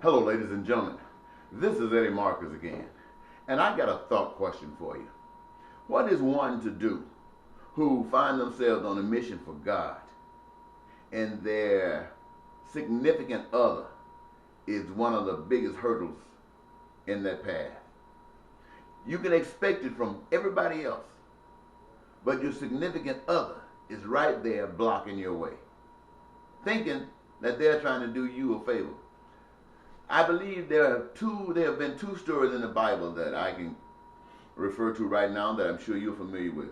Hello, ladies and gentlemen. This is Eddie Marcus again, and I got a thought question for you. What is one to do who find themselves on a mission for God and their significant other is one of the biggest hurdles in that path? You can expect it from everybody else, but your significant other is right there blocking your way, thinking that they're trying to do you a favor. I believe there have been two stories in the Bible that I can refer to right now that I'm sure you're familiar with.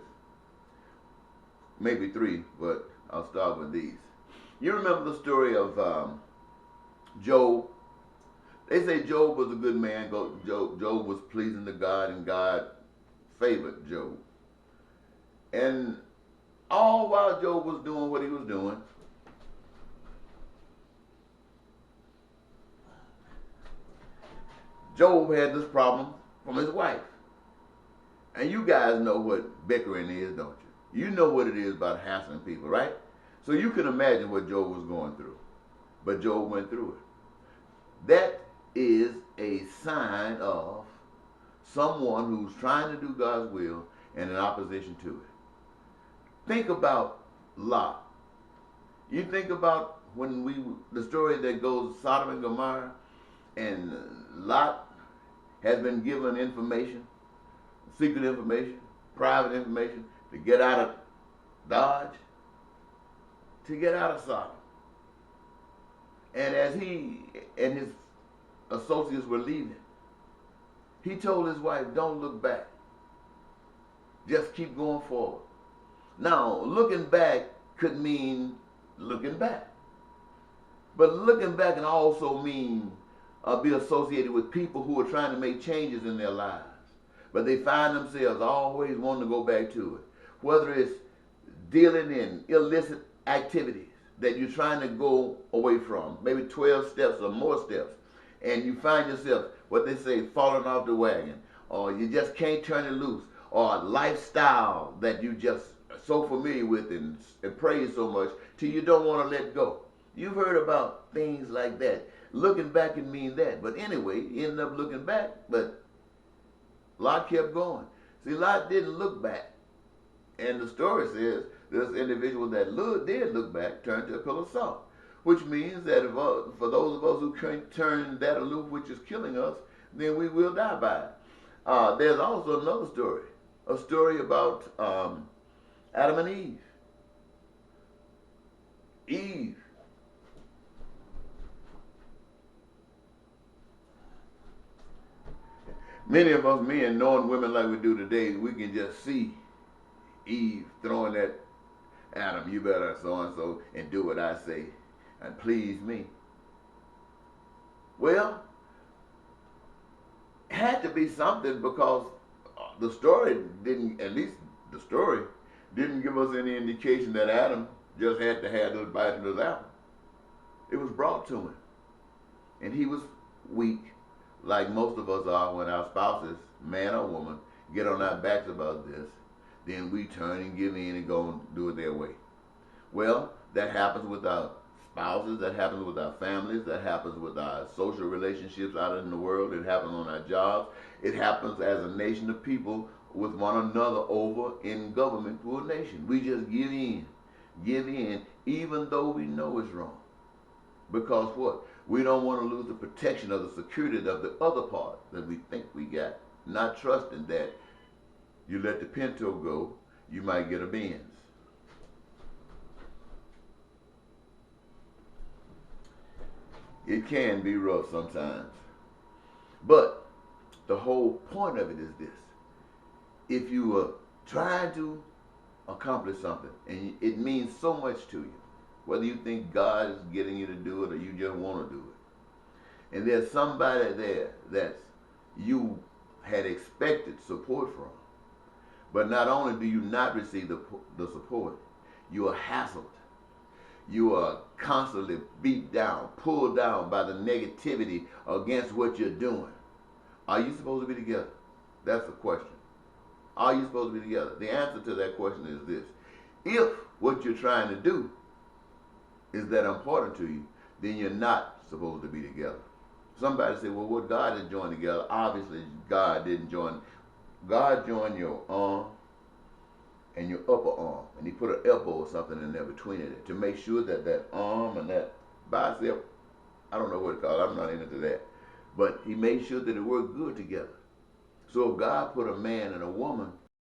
Maybe three, but I'll start with these. You remember the story of Job? They say Job was a good man. Job was pleasing to God, and God favored Job. And all while Job was doing what he was doing, Job had this problem from his wife. And you guys know what bickering is, don't you? You know what it is about hassling people, right? So you can imagine what Job was going through. But Job went through it. That is a sign of someone who's trying to do God's will and in opposition to it. Think about Lot. You think about the story that goes Sodom and Gomorrah, and Lot has been given information, secret information, private information to get out of Dodge, to get out of Sodom. And as he and his associates were leaving, he told his wife, don't look back. Just keep going forward. Now, looking back could mean looking back. But looking back can also mean be associated with people who are trying to make changes in their lives. But they find themselves always wanting to go back to it. Whether it's dealing in illicit activities that you're trying to go away from, maybe 12 steps or more steps, and you find yourself, what they say, falling off the wagon, or you just can't turn it loose, or a lifestyle that you just are so familiar with and praise so much till you don't want to let go. You've heard about things like that. Looking back can mean that. But anyway, he ended up looking back, but Lot kept going. See, Lot didn't look back. And the story says this individual that did look back turned to a pillar of salt, which means that for those of us who can't turn that aloof which is killing us, then we will die by it. There's also another story, a story about Adam and Eve. Eve. Many of us men, knowing women like we do today, we can just see Eve throwing that Adam, you better so-and-so and do what I say and please me. Well, it had to be something because the story didn't, at least the story, didn't give us any indication that Adam just had to have this bite of this apple. It was brought to him. And he was weak, like most of us are when our spouses, man or woman, get on our backs about this. Then we turn and give in and go and do it their way. Well, that happens with our spouses, that happens with our families, that happens with our social relationships out in the world, it happens on our jobs, it happens as a nation of people with one another over in government to a nation. We just give in, even though we know it's wrong. Because what? We don't want to lose the protection of the security of the other part that we think we got, not trusting that you let the Pinto go, you might get a Benz. It can be rough sometimes. But the whole point of it is this. If you are trying to accomplish something and it means so much to you, whether you think God is getting you to do it or you just want to do it, and there's somebody there that you had expected support from, but not only do you not receive the support, you are hassled. You are constantly beat down, pulled down by the negativity against what you're doing. Are you supposed to be together? That's the question. Are you supposed to be together? The answer to that question is this. If what you're trying to do is that important to you, then you're not supposed to be together. Somebody say, well, what God has joined together? Obviously, God didn't join. God joined your arm and your upper arm, and He put an elbow or something in there between it to make sure that that arm and that bicep, I don't know what it's called, I'm not into that, but He made sure that it worked good together. So if God put a man and a woman